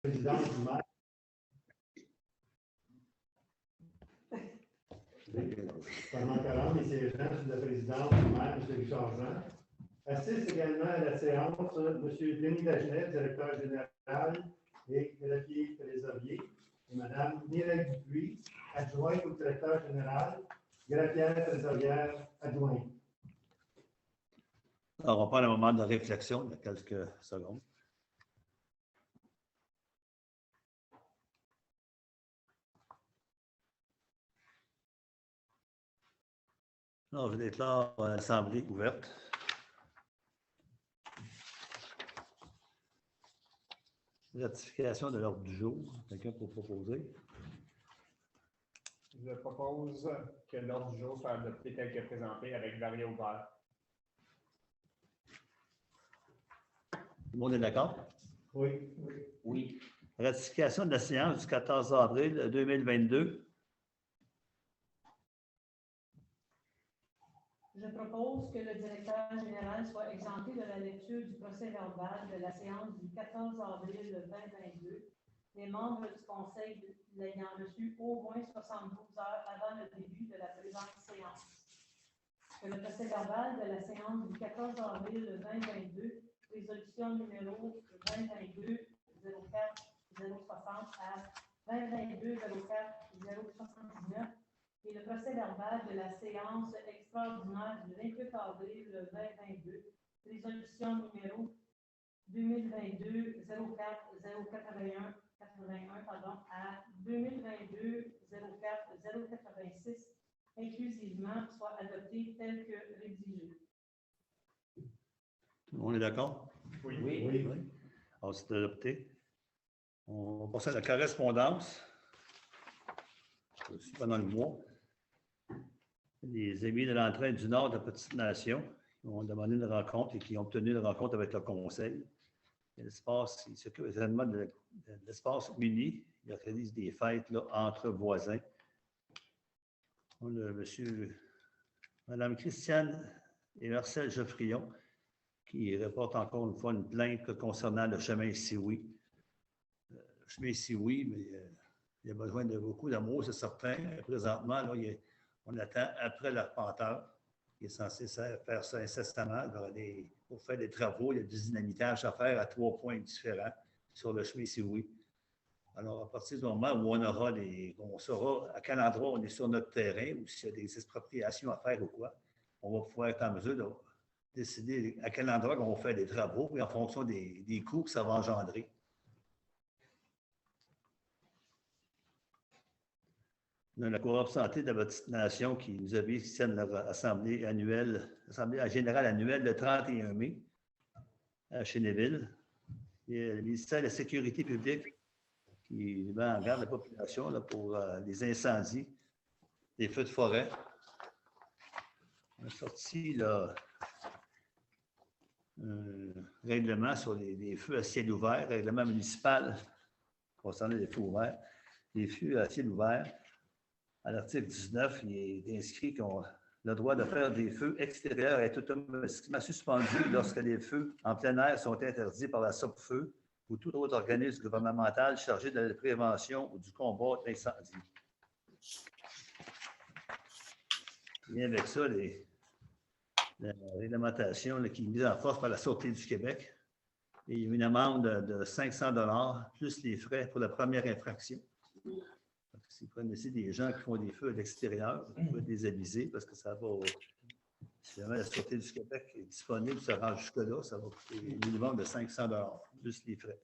président du maire. Pendant 40 et siégeant sous la présidence du maire, M. Richard Jean. Assiste également à la séance M. Denis Dagenet, directeur général et greffier trésorier, et Mme Mireille Dupuis, adjointe au directeur général, greffière trésorière adjointe. Alors, on va prendre un moment de réflexion de quelques secondes. Alors, je déclare l'Assemblée ouverte. Ratification de l'ordre du jour. Quelqu'un pour proposer? Je propose que l'ordre du jour soit adopté tel que présenté avec varié ouvert. Tout le monde est d'accord? Oui. Oui. Ratification de la séance du 14 avril 2022. Je propose que le directeur général soit exempté de la lecture du procès-verbal de la séance du 14 avril 2022, les membres du Conseil l'ayant reçu au moins 72 heures avant le début de la présente séance. Que le procès-verbal de la séance du 14 avril 2022, résolution numéro 2022-04-060 à 2022-04-079, et le procès-verbal de la séance extraordinaire du 28 avril 2022, résolution numéro 2022-04-081 à 2022-04-086, inclusivement, soit adopté tel que rédigé. Tout le monde est d'accord? Oui. Oui. Alors, c'est adopté. On passe à la correspondance. Aussi pendant le mois. Les amis de l'entraide du Nord de la Petite Nation qui ont demandé une rencontre et qui ont obtenu une rencontre avec le Conseil. L'espace, ils s'occupent également de l'espace uni. Ils organisent des fêtes là, entre voisins. On a Mme Christiane et Marcel Geoffrion qui reportent encore une fois une plainte concernant le chemin Sioui. Le chemin Sioui, mais il a besoin de beaucoup d'amour, c'est certain. Présentement, là, on attend après l'arpenteur qui est censé faire ça incessamment. Pour faire des travaux, il y a du dynamitage à faire à 3 points différents sur le chemin Sioui. Alors, à partir du moment où on saura à quel endroit on est sur notre terrain ou s'il y a des expropriations à faire ou quoi, on va pouvoir être en mesure de décider à quel endroit on va faire des travaux et en fonction des coûts que ça va engendrer. On a la Coop Santé de la Petite Nation qui nous avait ici leur assemblée générale annuelle le 31 mai à Chénéville. Et le ministère de la Sécurité publique qui met en garde la population là, pour les incendies, les feux de forêt. On a sorti là, un règlement sur les feux à ciel ouvert, règlement municipal concernant les feux ouverts. Les feux à ciel ouvert. À l'article 19, il est inscrit qu'on a le droit de faire des feux extérieurs est automatiquement suspendu lorsque les feux en plein air sont interdits par la SOPFEU ou tout autre organisme gouvernemental chargé de la prévention ou du combat de l'incendie. Bien avec ça, la réglementation là, qui est mise en force par la Sûreté du Québec. Et il y a une amende de 500 $ plus les frais pour la première infraction. Si vous connaissez des gens qui font des feux à l'extérieur, vous pouvez les aviser parce que ça va. Si jamais la Sûreté du Québec est disponible, ça rend jusque-là, ça va coûter un minimum de 500 $ plus les frais.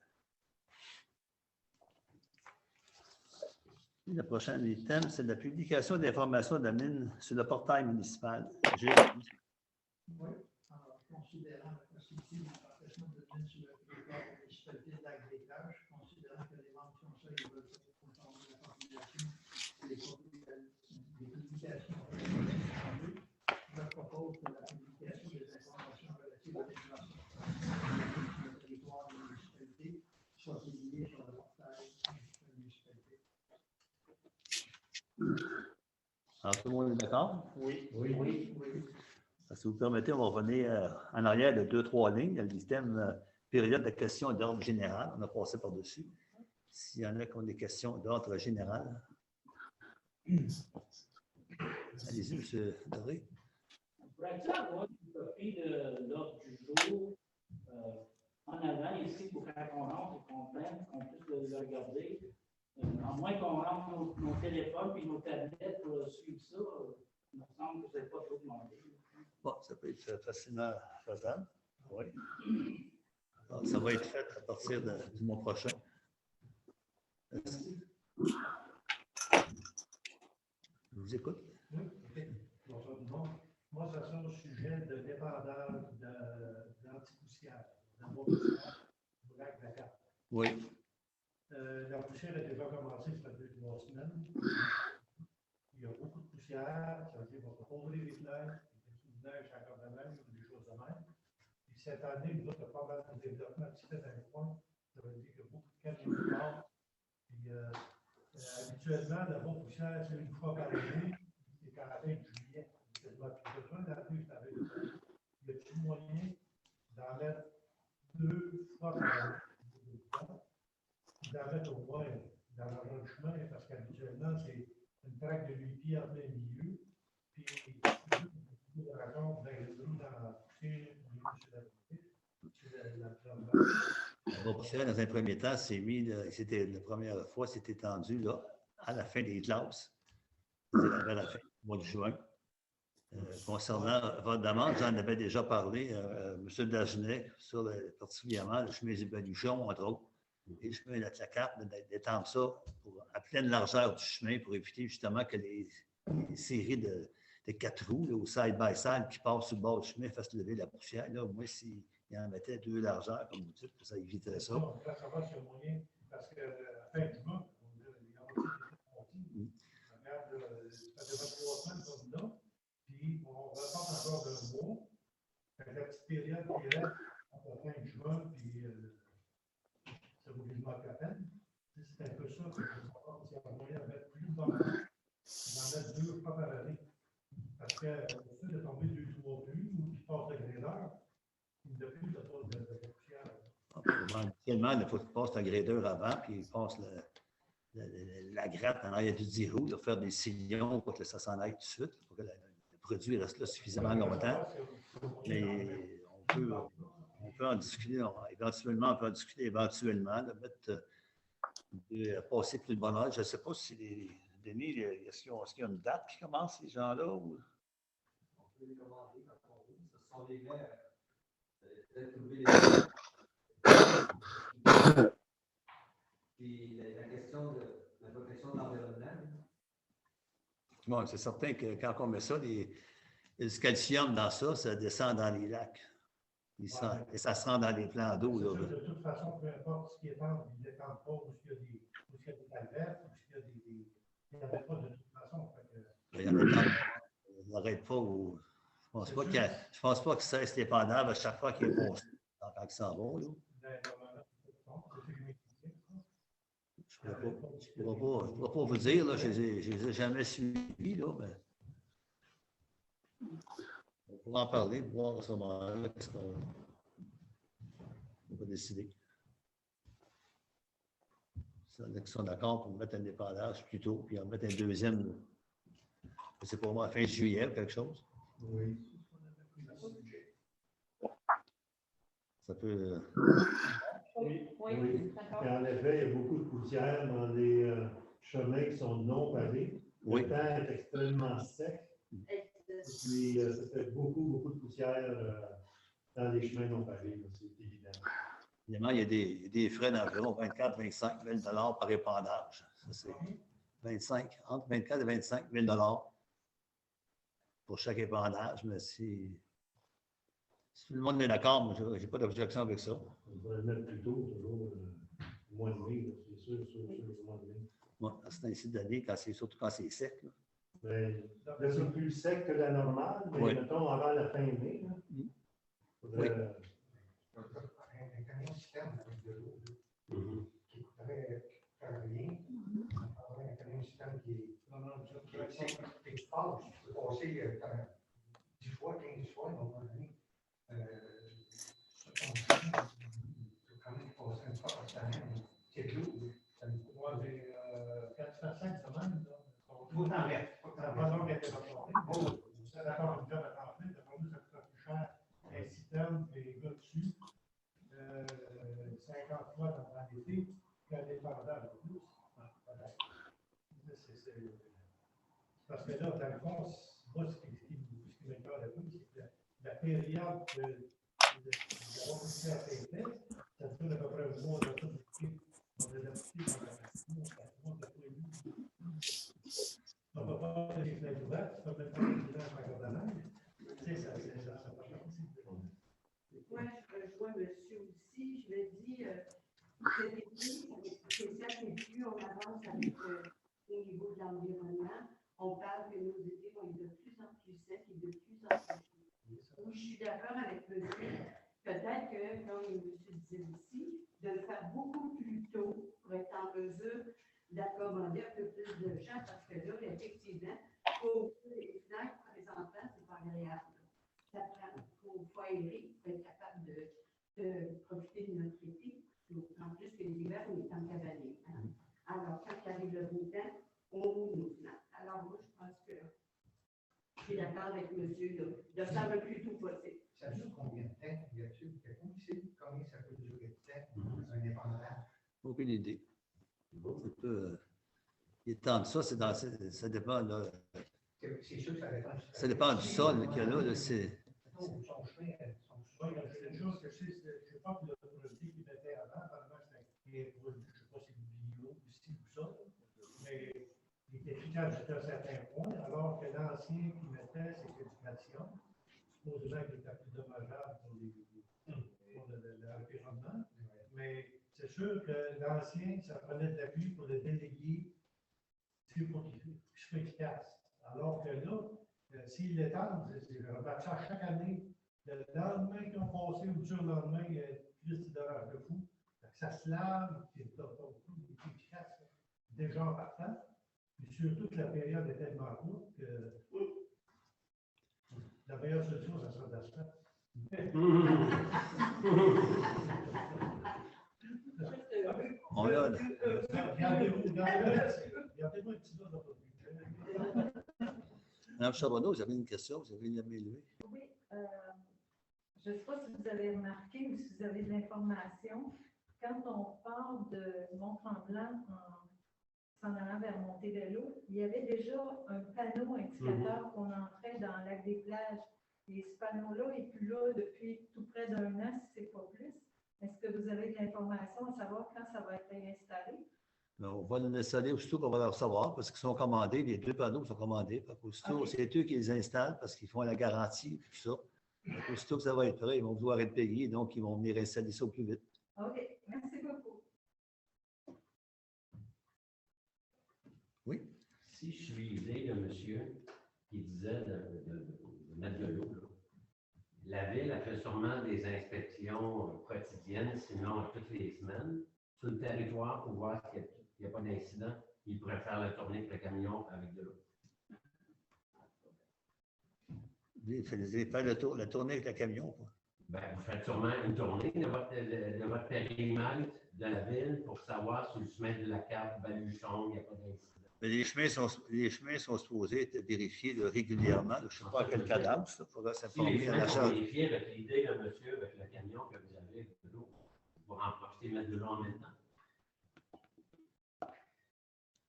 Et le prochain item, c'est la publication d'informations de la mine sur le portail municipal. Oui, alors, considérant la possibilité d'importation de mine sur le territoire de la municipalité de Lac-des-Cages, considérant que les membres du conseil veulent informer la population des publications je propose que la publication des informations relatives à l'exploitation sur le territoire de la municipalité soit publiée sur le portail de la municipalité. Alors, tout le monde est d'accord? Oui. Si vous permettez, on va revenir en arrière de 2-3 lignes. Il y a le système période de questions d'ordre général. On a passé par-dessus. S'il y en a qui ont des questions d'ordre général. Allez-y, M. Doré. Pourrais-tu avoir une copie de l'ordre du jour en avant ici pour quand on rentre et qu'on prenne, qu'on puisse le regarder? À moins qu'on rentre nos téléphones et nos tablettes pour suivre ça, il me semble que ce n'est pas trop demandé. Bon, ça peut être facilement faisable. Oui. Alors, ça va être fait à partir du mois prochain. Merci. Je vous écoute. Oui, ok. Bon, moi, ça sera au sujet de dépendance d'antipoussière, d'anti-poussière, du lac de la Carte. Oui. La poussière a déjà commencé, ça fait 2-3 semaines. Il y a beaucoup de poussière, ça veut dire qu'on va couvrir les fenêtres, des petites neiges encore de même, ou des choses de même. Puis cette année, nous autres, pas mal de développement qui se fait dans les coins. Ça veut dire qu'il y a beaucoup de camions qui passent. Puis habituellement, la bonne poussière, c'est une fois par année, c'est qu'à la fin de juillet. C'est besoin d'appeler, ça veut dire. Y a-t-il moyen d'en mettre 2 fois par année? D'en mettre au moins dans le chemin, parce qu'habituellement, c'est une traque de 8 pieds en plein milieu, puis la raconte dans la poussière, La poussière, dans un premier temps, c'était la première fois, c'était étendu là, à la fin des classes, à la fin du mois de juin. Concernant votre demande, j'en avais déjà parlé, M. Dagenet, sur particulièrement le chemin des Baluchons, entre autres, et le chemin de la Carte, d'étendre ça à pleine largeur du chemin pour éviter justement que les séries de 4 roues là, au side-by-side qui passent sur le bord du chemin fassent lever la poussière. Là, au moins, s'il en mettait 2 largeurs, comme vous dites, ça éviterait ça. On va savoir s'il y a moyen, parce qu'à la fin du mois, il y a aussi regarde, ça fait 3 semaines comme là, puis on repasse encore d'un mois. La petite période qui reste entre la fin de juin, puis ça vaut quasiment la peine. C'est un peu ça que je veux savoir s'il y a moyen de mettre plus d'en mettre 2 fois par année. Parce que le fait de tomber 2-3 pluies ou qui passe le graineur, de plus, ça passe de poussière. Actuellement, il faut qu'il passe le grader avant, puis il passe la gratte en arrière du 10 roues, faire des sillons pour que ça s'en aille tout de suite, pour que le produit reste là suffisamment longtemps. Mais on peut en discuter, éventuellement, de mettre, de passer plus de bonne heure. Je ne sais pas si Denis, est-ce qu'il y a une date qui commence, ces gens-là? Ou... On peut les commander quand on veut. Ce sont des maires. Peut-être trouver les... Puis la question de la protection de l'environnement. Bon, c'est certain que quand on met ça, le calcium dans ça, ça descend dans les lacs. Et ça se rend dans les plans d'eau. De toute façon, peu importe ce qui est en, il n'étend pas où il y a des calvaires, où il y a des. Il n'y en a pas de toute façon. Il n'arrête pas. Je ne pense pas qu'il cesse l'épandage à chaque fois qu'il est posté quand il s'en va. Je ne pourrais pas vous dire, là, je ne les ai jamais suivis, là, mais on pourra en parler, voir à ce moment-là qu'est-ce qu'on va décider. Ils sont d'accord pour mettre un dépannage plus tôt, puis en mettre un deuxième, c'est pour moi, à fin juillet ou quelque chose. Oui. Ça peut. Oui, d'accord. Et en effet, il y a beaucoup de poussière dans les chemins qui sont non pavés. Oui. Le temps est extrêmement sec. Et puis, ça fait beaucoup de poussière dans les chemins non pavés, c'est évident. Évidemment, il y a des frais d'environ 24-25 000 $ par épandage. Ça, c'est entre 24 et 25 000 $ pour chaque épandage, mais si tout le monde est d'accord, moi, je n'ai pas d'objection avec ça. On pourrait le mettre plus tôt, toujours au mois de mai, c'est sûr, au mois de mai. Moi, c'est ainsi d'année, surtout quand c'est sec. Là. Mais, là, c'est plus sec que la normale, mais Oui. mettons avant la fin mai. Là, faudrait, Un camion citerne avec de l'eau qui coûterait rien. Un camion citerne qui est. Et tu passes, tu peux passer 10 fois, 15 fois, à un moment donné. Tu peux quand même passer une fois par semaine. C'est de l'eau, ça faut t'en mettre. Ça n'a pas donc été rapporté. Bon, c'est d'accord, une job à temps plein, d'après nous, ça coûtera plus cher. Un citerne et les gars dessus, 50 fois dans l'été, qu'un dépendant de plus. Parce que là, dans le fond, moi, ce qui m'étonne le plus, c'est que la période de d'avoir fait à Saint-Denis, ça dure à peu près un mois de tout. On a l'habitude dans la machine, 4 mois de tout et demi. On ne peut pas faire les fenêtres ouvertes, tu peux même pas les fenêtres en cordonnage. Tu sais, ça fait partie de. Moi, je rejoins monsieur aussi. Je le dis, cet été, c'est ça qui est plus on avance avec au niveau de l'environnement. On parle que nos étés vont être de plus en plus secs et de plus en plus chauds. Oui, je suis d'accord avec monsieur. Peut-être que, comme monsieur disait aussi, de le faire beaucoup plus tôt pour être en mesure d'accommoder un peu plus de gens, parce que là, effectivement, pour les fenêtres, pour les enfants, c'est pas agréable. Ça prend, il faut aérer, pour être capable de profiter de notre été. En plus que l'hiver, on est en cavalier. Hein? Alors, quand il arrive le beau temps, on roule nos fenêtres. Alors, moi, je pense que je suis d'accord avec monsieur de faire le plus tôt possible. Ça dure combien de temps? Y a-t-il quelqu'un qui sait combien ça peut durer de temps, un épandage? Aucune idée. Il est temps de ça, ça dépend. Là, C'est sûr que ça dépend. ça dépend du sol qu'il y a là. C'est. Son chemin, c'est une chose que je sais pas que le produit qu'il mettait avant, apparemment, c'était, je ne sais pas si c'est bio ou si ou ça, mais il était efficace jusqu'à un certain point, alors que l'ancien qu'il mettait, c'était du calcium. Supposément qu'il était plus dommageable pour l'environnement. Mais c'est sûr que l'ancien, ça prenait de l'appui pour le déléguer pour qu'il soit efficace. Alors que là, s'il l'étend, c'est rebattre ça chaque année. Le lendemain qu'ils ont passé ou le surlendemain, il y a plus d'orage de fou. Ça se lave, c'est efficace. Déjà en partant. Puis surtout que la période est tellement courte que la meilleure solution, ça sera d'aspect. On a. Gardez-moi un petit peu dans votre Madame Charbonneau, vous avez une question, vous avez une main levée. Oui, je ne sais pas si vous avez remarqué ou si vous avez de l'information, quand on part de Mont-Tremblant s'en allant vers Montebello, il y avait déjà un panneau indicateur qu'on entrait dans le lac des Plages. Et ce panneau-là n'est plus là depuis tout près d'un an, si ce n'est pas plus. Est-ce que vous avez de l'information à savoir quand ça va être installé? On va les installer aussitôt qu'on va les recevoir parce qu'ils sont commandés. Les 2 panneaux sont commandés. Aussitôt, c'est eux qui les installent parce qu'ils font la garantie et tout ça. Aussitôt que ça va être prêt, ils vont vouloir être payés, donc ils vont venir installer ça au plus vite. OK, merci beaucoup. Oui? Si je suivais le monsieur qui disait de mettre de l'eau, la ville a fait sûrement des inspections quotidiennes, sinon toutes les semaines, sur le territoire pour voir s'il n'y a pas d'incident. Il pourrait faire la tournée avec le camion avec de l'eau. Vous faire la tournée avec le camion. Quoi. Ben, vous faites sûrement une tournée de votre périmètre de la ville pour savoir sur le chemin de la carte Baluchon, il n'y a pas d'incident. Mais les chemins sont supposés être vérifiés régulièrement. Je ne sais pas à quel cadavre, il faudra s'informer les à la chemins sont charge. vérifiés avec l'idée de monsieur, avec le camion que vous avez avec de l'eau, pour en profiter et mettre de l'eau en même temps.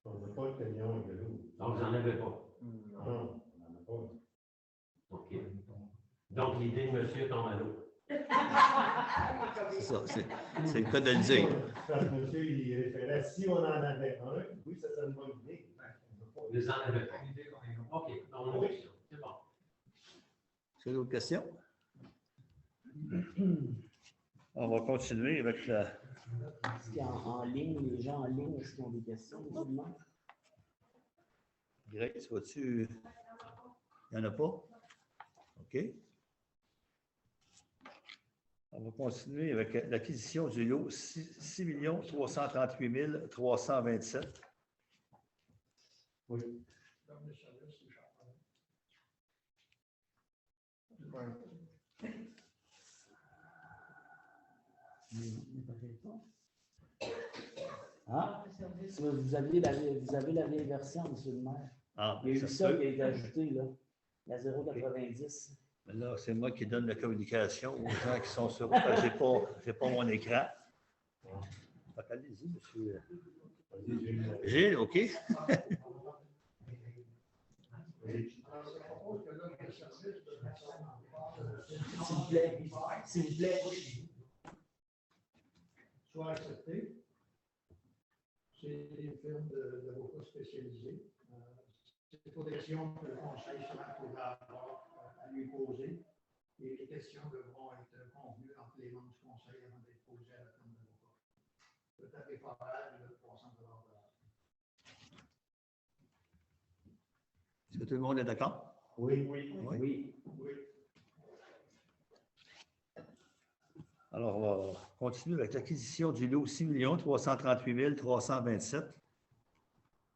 On n'a pas de camion avec de l'eau. Donc, vous n'en avez pas. Non, on n'en a pas. OK. Donc, l'idée de monsieur tombe à l'eau. C'est ça, c'est le cas de le dire. Parce que monsieur, il référait, si on en avait un, oui, ça serait une bonne idée. Vous n'en avez pas. OK. Donc, oui, c'est bon. Est-ce qu'il y a d'autres questions? On va continuer avec la. Est-ce qu'en ligne, les gens en ligne, est-ce qu'ils ont des questions? Greg, vas-tu. Il n'y en a pas? OK. On va continuer avec l'acquisition du lot 6 338 327. Oui. Ah, vous avez la vieille version, M. le maire. Ah, Il y a eu ça ça se peut. qui a été ajouté, là. La 0,90. Mais là, c'est moi qui donne la communication aux gens qui sont sur. Je n'ai pas mon écran. Fait qu'allez-y, monsieur. Gilles, OK? S'il vous plaît. S'il vous plaît. Soit accepté. C'est des firmes d'avocats spécialisés. C'est pour des questions que le conseil sera pourra avoir à lui poser. Et les questions devront être convenues entre les membres du conseil avant d'être posées à la firme d'avocats. Le tarif horaire de 300 $. Est-ce que tout le monde est d'accord? Oui. Oui. Oui. Alors, on va continuer avec l'acquisition du lot 6 338 327.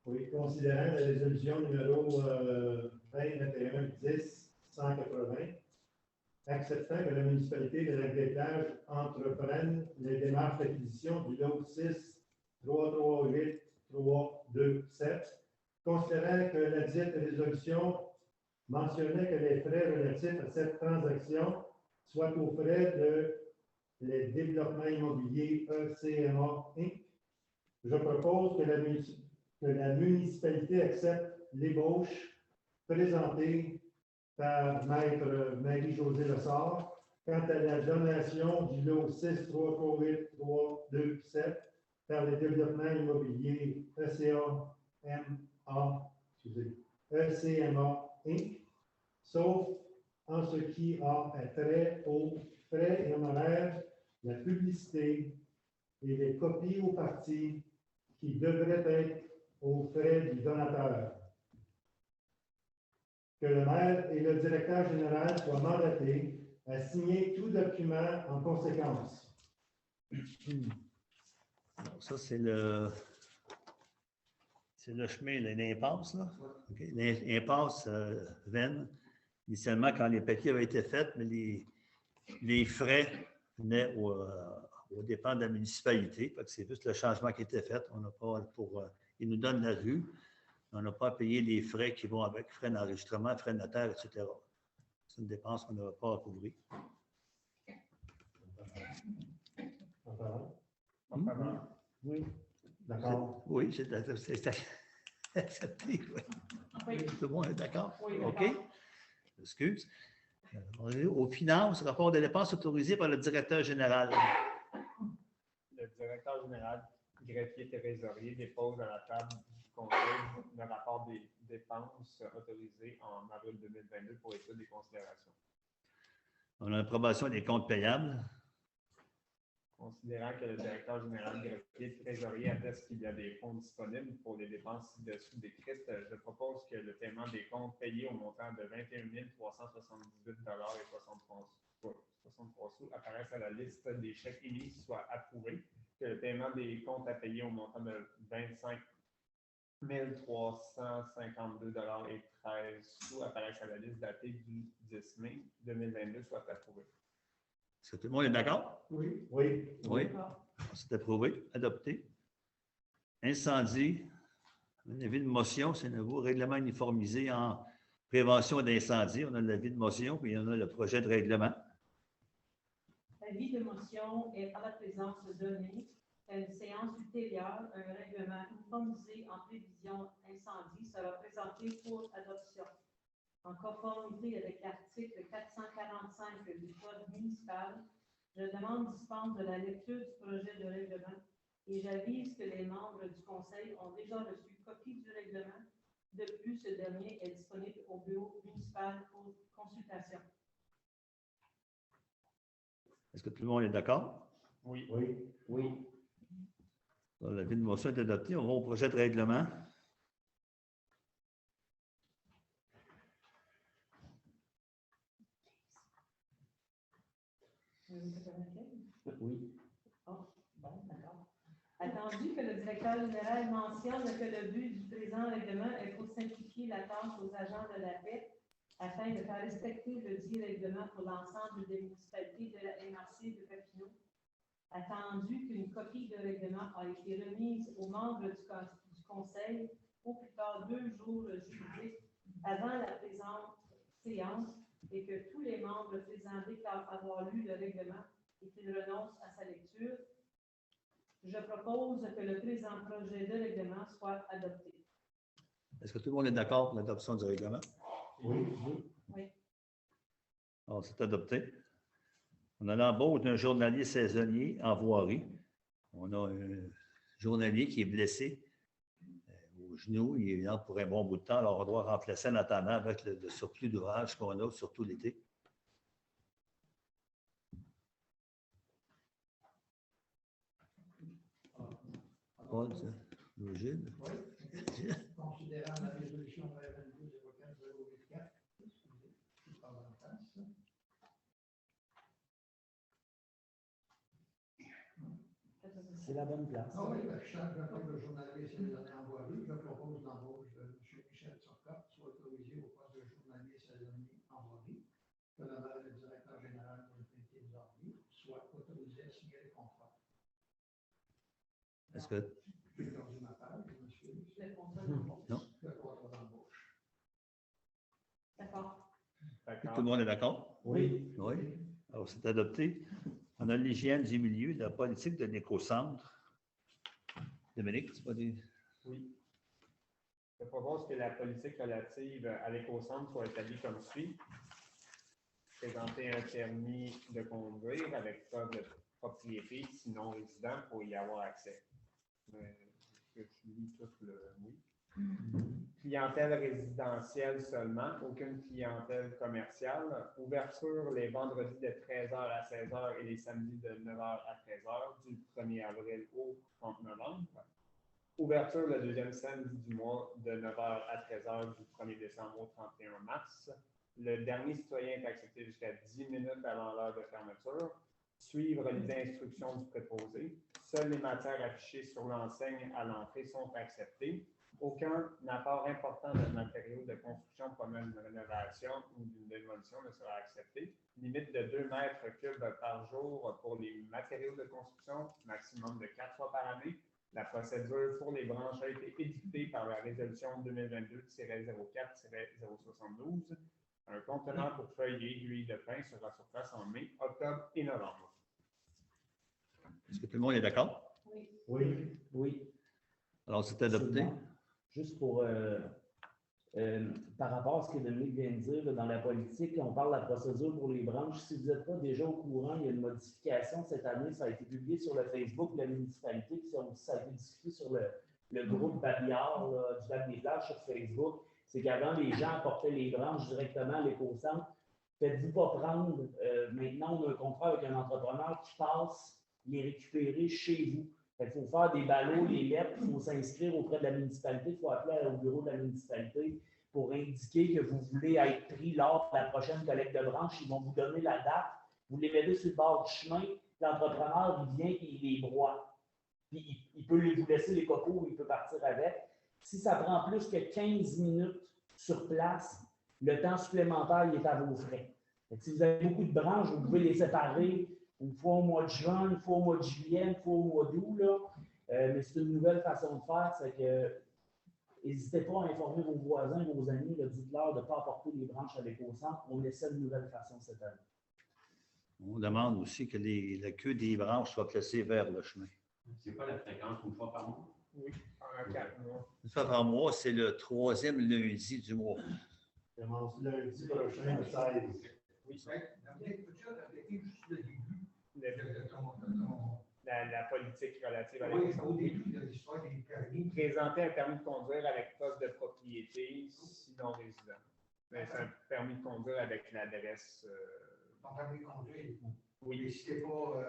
Oui, considérant la résolution numéro 2021-10-180, acceptant que la municipalité de Lac-des-Plages entreprenne les démarches d'acquisition du lot 6 338 327, considérant que la dite résolution mentionnait que les frais relatifs à cette transaction soient aux frais de les développements immobiliers ECMA Inc. Je propose que la municipalité accepte l'ébauche présentée par Maître Marie-Josée Lessard quant à la donation du lot 6338327 par les développements immobiliers ECMA Inc., sauf en ce qui a trait aux frais et honoraires, la publicité et les copies aux parties qui devraient être aux frais du donateur. Que le maire et le directeur général soient mandatés à signer tout document en conséquence. Alors, ça, c'est le chemin, l'impasse, là. Okay. L'impasse Vennes. Initialement, quand les papiers avaient été faits, mais les frais venaient aux dépens de la municipalité. C'est juste le changement qui était fait. On n'a pas ils nous donnent la vue. On n'a pas à payer les frais qui vont avec, frais d'enregistrement, frais de notaire, etc. C'est une dépense qu'on n'aura pas à couvrir. Oui. D'accord. Oui, c'est accepté. Oui. Oui. Tout le monde est d'accord? Oui, OK. d'accord. Excuse. On est aux finances, rapport de dépenses autorisé par le directeur général. Le directeur général, greffier trésorier, dépose à la table du conseil le rapport des dépenses autorisées en avril 2022 pour étude des considérations. On a l'approbation des comptes payables. Considérant que le directeur général greffier trésorier atteste qu'il y a des fonds disponibles pour les dépenses ci-dessous décrites, je propose que le paiement des comptes payés au montant de 21 378,63 sous apparaisse à la liste des chèques émis soit approuvé, que le paiement des comptes à payer au montant de 25 352,13 sous apparaisse à la liste datée du 10 mai 2022 soit approuvé. Est-ce que tout le monde est d'accord? Oui. Oui. Oui. C'est approuvé, adopté. Incendie, un avis de motion, c'est un nouveau règlement uniformisé en prévention d'incendie. On a l'avis de motion, puis on a le projet de règlement. L'avis de motion est par la présence donnée à une séance ultérieure, un règlement uniformisé en prévision incendie sera présenté pour adoption. En conformité avec l'article 445 du Code municipal, je demande dispense de la lecture du projet de règlement et j'avise que les membres du conseil ont déjà reçu copie du règlement. De plus, ce dernier est disponible au bureau municipal pour consultation. Est-ce que tout le monde est d'accord? Oui. Oui. Oui. L'avis de motion est adopté. On va au projet de règlement. Oui. Oh, bon, d'accord. Attendu que le directeur général mentionne que le but du présent règlement est pour simplifier la tâche aux agents de la paix afin de faire respecter le dit règlement pour l'ensemble des municipalités de la MRC de Papineau. Attendu qu'une copie de règlement a été remise aux membres du conseil au plus tard 2 jours juridiques avant la présente séance et que tous les membres présents déclarent avoir lu le règlement et qu'ils renoncent à sa lecture, je propose que le présent projet de règlement soit adopté. Est-ce que tout le monde est d'accord pour l'adoption du règlement? Oui. Oui. Alors, c'est adopté. On a l'embauche d'un journalier saisonnier en voirie. On a un journalier qui est blessé au genou. Il est là pour un bon bout de temps. Alors, on doit remplacer en attendant avec le surplus d'ouvrage qu'on a, surtout l'été. Paul, Gilles? Oui. Considérant la résolution 22-04-084, excusez, je parle en face. C'est la bonne place. Ah oui, je change le poste de journalier saisonnier en voirie. Je propose l'embauche de M. Michel Turcotte, soit autorisé au poste de journalier saisonnier en voirie, que le directeur général de l'autorité des ordures soit autorisé à signer le contrat. Est-ce que. J'ai perdu ma page, je m'excuse. Le contrat d'embauche. Non. Le contrat d'embauche. D'accord. Tout le monde est d'accord? Oui. Oui. Alors, c'est adopté. On a l'hygiène du milieu, la politique de l'éco-centre. Dominique, tu vas dire? Oui. Je propose que la politique relative à l'éco-centre soit établie comme suit. Présenter un permis de conduire avec preuve de propriété, sinon résident, pour y avoir accès. Je lis tout le oui. Clientèle résidentielle seulement, aucune clientèle commerciale. Ouverture les vendredis de 13h à 16h et les samedis de 9h à 13h du 1er avril au 30 novembre. Ouverture le deuxième samedi du mois de 9h à 13h du 1er décembre au 31 mars. Le dernier citoyen est accepté jusqu'à 10 minutes avant l'heure de fermeture. Suivre les instructions du préposé. Seules les matières affichées sur l'enseigne à l'entrée sont acceptées. Aucun apport important de matériaux de construction provenant d'une rénovation ou d'une démolition ne sera accepté. Limite de 2 mètres cubes par jour pour les matériaux de construction, maximum de 4 fois par année. La procédure pour les branches a été édictée par la résolution 2022-04-072. Un conteneur pour feuilles et aiguilles de pain sera sur place en mai, octobre et novembre. Est-ce que tout le monde est d'accord? Oui. Oui. Oui. Alors, c'est adopté. Juste pour, par rapport à ce que Dominique vient de dire, là, dans la politique, on parle de la procédure pour les branches. Si vous n'êtes pas déjà au courant, il y a une modification cette année. Ça a été publié sur le Facebook de la municipalité, puis ça a été discuté sur le groupe Babillard du Lac des Plages sur Facebook. C'est qu'avant, les gens apportaient les branches directement à l'éco-centre. Faites-vous pas prendre. Maintenant, on a un contrat avec un entrepreneur qui passe les récupérer chez vous. Il faut faire des ballots, les lettres, il faut s'inscrire auprès de la municipalité, il faut appeler au bureau de la municipalité pour indiquer que vous voulez être pris lors de la prochaine collecte de branches. Ils vont vous donner la date. Vous les mettez sur le bord du chemin. L'entrepreneur, il vient et il les broie. Puis il peut vous laisser les copeaux, il peut partir avec. Si ça prend plus que 15 minutes sur place, le temps supplémentaire il est à vos frais. Donc, si vous avez beaucoup de branches, vous pouvez les séparer une fois au mois de juin, une fois au mois de juillet, une fois au mois d'août. Mais c'est une nouvelle façon de faire, c'est que n'hésitez pas à informer vos voisins, vos amis, dites-leur de ne pas apporter les branches à l'éco-centre. On essaie une nouvelle façon cette année. On demande aussi que la queue des branches soit placée vers le chemin. C'est pas la fréquence une fois par mois? Oui, en 4 mois. Une fois par mois, c'est le 3e lundi du mois. Commence lundi prochain, le 16. Oui. Dominique, peux-tu répéter juste le début de La politique relative à oui, l'éco-centre. au début de l'histoire des permis. Présenter un permis de conduire avec preuve de propriété, sinon résident. Mais c'est un permis de conduire avec l'adresse. Ton permis de conduire. Oui. Et si tu n'es pas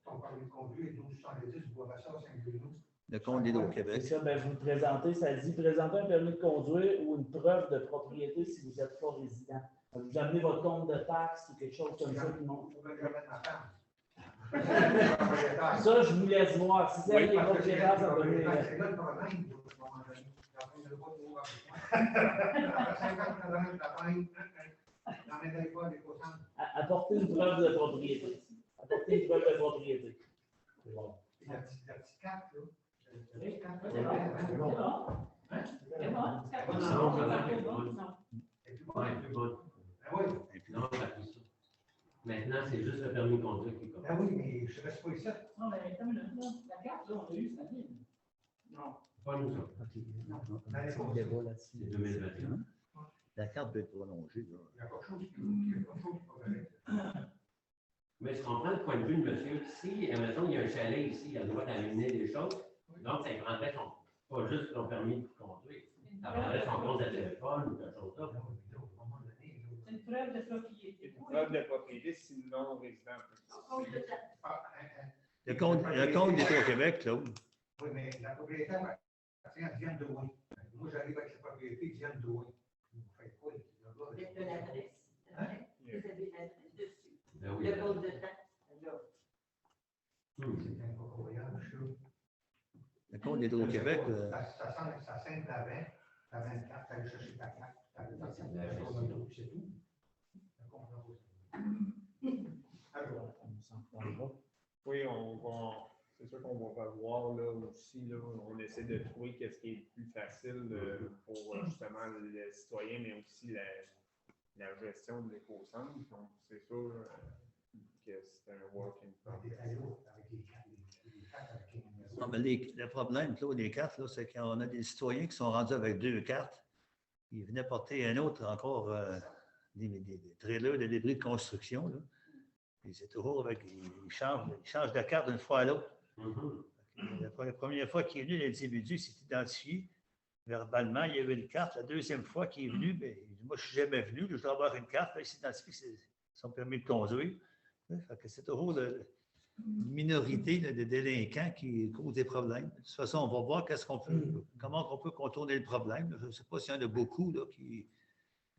ton permis de conduire, 1270, Bourassa, Saint-Bruno. Le compte des au Québec. C'est ça, ben, vous le présentez, ça dit présenter un permis de conduire ou une preuve de propriété si vous n'êtes pas résident. Donc, vous amenez votre compte de taxes ou quelque chose comme ça. Non. Il faut que je mette ma femme. Ça, je vous laisse voir. Si c'est Oui, les parce que propriétaires, ça va venir. c'est là le problème. Je ne veux pas trop après 50 de la peine, n'emmènerai pas l'éco-centre. Apportez une preuve de propriété. Apportez une preuve de propriété. C'est bon. La petite carte, là. Oui, La petite carte, c'est bon. là. C'est bon. C'est bon. C'est bon. Non, Non. je reste pas ici. Non, mais attends une minute, là. La carte, là, on l'a eu cette année. Non. Pas nous autres. OK. L'année C'est le passée. débat là-dessus. C'est 2021. La carte peut être prolongée. Là. Il y a quelque chose qui n'est pas correct. Mais je comprends le point de vue de monsieur. Si, admettons, il y a un chalet ici, il a le droit d'amener des choses, donc ça prendrait pas juste son permis de conduire. Ça prendrait son compte de téléphone ou quelque chose là. C'est une preuve de propriété. Une preuve de propriété si le non-résident. Le compte d'État au Québec, là. Oui, mais la propriété appartient à Diane Drouin. Moi, j'arrive avec la propriété Diane Drouin. Vous faites quoi? Vous êtes de l'adresse. Hein? Vous avez l'adresse dessus. Ben oui, Le compte de taxe, là. C'est incroyable, je trouve. Le compte d'État au Québec, Ça simple à 20, à 24, t'allais chercher ta carte, t'allais dans ton auto, c'est tout. Le compte alors, On s'en reparlera. Oui, c'est sûr qu'on va voir là aussi, là, on essaie de trouver qu'est-ce qui est le plus facile pour justement les citoyens, mais aussi la gestion de l'éco-centre. Donc, c'est sûr que c'est un work in progress. avec les cartes avec les numéros. non, mais le problème, Claude, des cartes, là, c'est qu'on a des citoyens qui sont rendus avec 2 cartes. Ils venaient porter un autre encore des trailers de débris de construction. Là. Puis c'est toujours avec. Ils changent de carte d'une fois à l'autre. La première fois qu'il est venu, l'individu s'est identifié verbalement. Il y avait une carte. La deuxième fois qu'il est venu, bien, il dit, moi, je ne suis jamais venu. Je dois avoir une carte. Là, il s'identifie que c'est son permis de conduire. Fait que c'est toujours une minorité de délinquants qui causent des problèmes. De toute façon, on va voir comment on peut contourner le problème. Je ne sais pas s'il y en a beaucoup là, qui.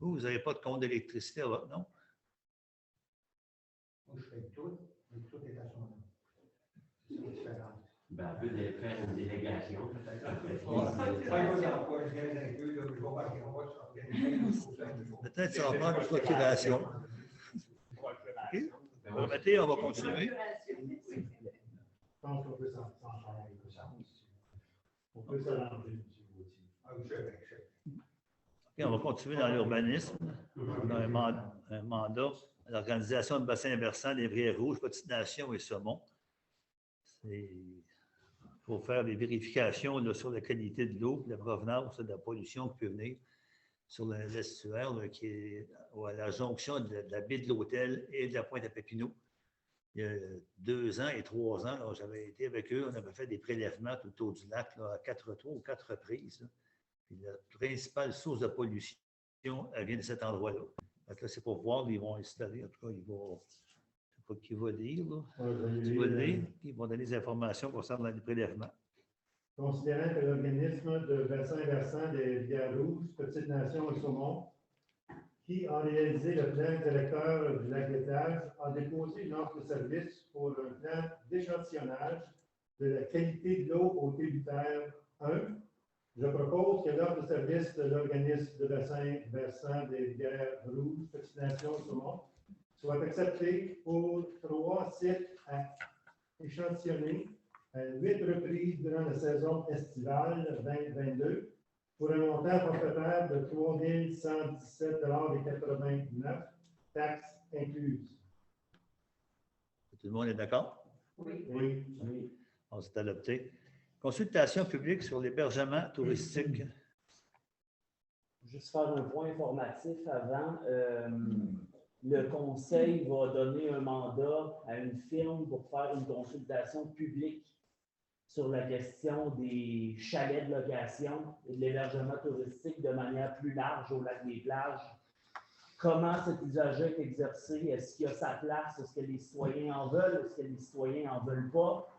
Vous n'avez pas de compte d'électricité à votre nom. Moi, je fais tout, mais tout est à son nom. C'est la différence. Ben, on peut faire une délégation, peut-être. Peut-être ça va prendre une procuration. OK? Permettez, on va continuer. Je pense qu'on peut s'en parler. On peut s'arranger. OK, on va continuer dans l'urbanisme. On a un mandat à l'organisation de bassins versants des Rivières Rouges, Petites Nations et Saumon. Il faut faire des vérifications là, sur la qualité de l'eau, la provenance de la pollution qui peut venir sur l'estuaire qui est à la jonction de la baie de l'Hôtel et de la pointe à Papineau. Il y a 2 ans et 3 ans, j'avais été avec eux, on avait fait des prélèvements tout autour du lac là, à 4 reprises. Là. Puis la principale source de pollution, elle vient de cet endroit-là. Donc là, c'est pour voir, ils vont installer, en tout cas, je ne sais pas qui va lire. Là. Tu vas lire, ils vont donner des informations concernant les prélèvements. Considérant que l'organisme de bassin versant des Rivières Rouges, Petites Nations et Saumon, qui a réalisé le plan directeur du lac Étage, a déposé une offre de service pour un plan d'échantillonnage de la qualité de l'eau au tributaire 1. Je propose que l'offre de service de l'organisme de bassin versant des Rivières Rouges, Petites Nations et Saumon soit acceptée pour 3 sites à échantillonner à 8 reprises durant la saison estivale 2022 pour un montant forfaitaire de 3 117,89 $, taxes incluses. Tout le monde est d'accord? Oui. Oui. On s'est adopté. Consultation publique sur l'hébergement touristique. Juste faire un point informatif avant. Le conseil va donner un mandat à une firme pour faire une consultation publique sur la question des chalets de location et de l'hébergement touristique de manière plus large au lac des Plages. Comment cet usage est exercé? Est-ce qu'il y a sa place? Est-ce que les citoyens en veulent? Est-ce que les citoyens n'en veulent pas?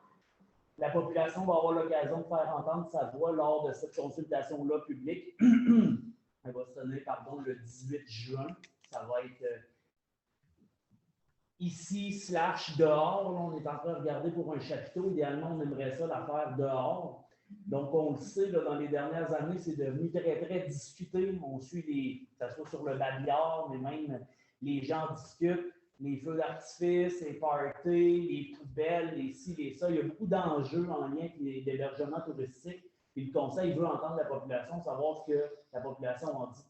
La population va avoir l'occasion de faire entendre sa voix lors de cette consultation-là publique. Elle va se tenir, le 18 juin. Ça va être ici/dehors. Là, on est en train de regarder pour un chapiteau. Idéalement, on aimerait ça la faire dehors. Donc, on le sait, là, dans les dernières années, c'est devenu très, très discuté. On suit que ce soit sur le babillard, mais même les gens discutent. Les feux d'artifice, les parties, les poubelles, les ci, les ça. Il y a beaucoup d'enjeux en lien avec l'hébergement touristique. Et le conseil veut entendre la population, savoir ce que la population en dit.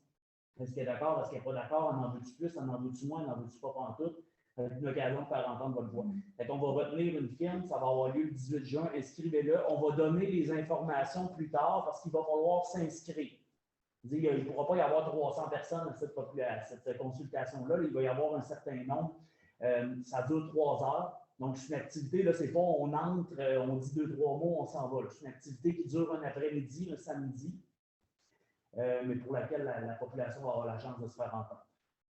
Est-ce qu'elle est d'accord? Est-ce qu'elle n'est pas d'accord? En veut-tu plus? En veut-tu moins? En veut-tu pas pantoute? une occasion de faire entendre votre voix. Fait qu'on va retenir une firme, ça va avoir lieu le 18 juin, inscrivez-le. On va donner les informations plus tard parce qu'il va falloir s'inscrire. Il ne pourra pas y avoir 300 personnes à cette consultation-là. Il va y avoir un certain nombre. Ça dure 3 heures. Donc, c'est une activité, là, c'est pas on entre, on dit 2-3 mots, on s'en va. C'est une activité qui dure un après-midi, un samedi, mais pour laquelle la population va avoir la chance de se faire entendre.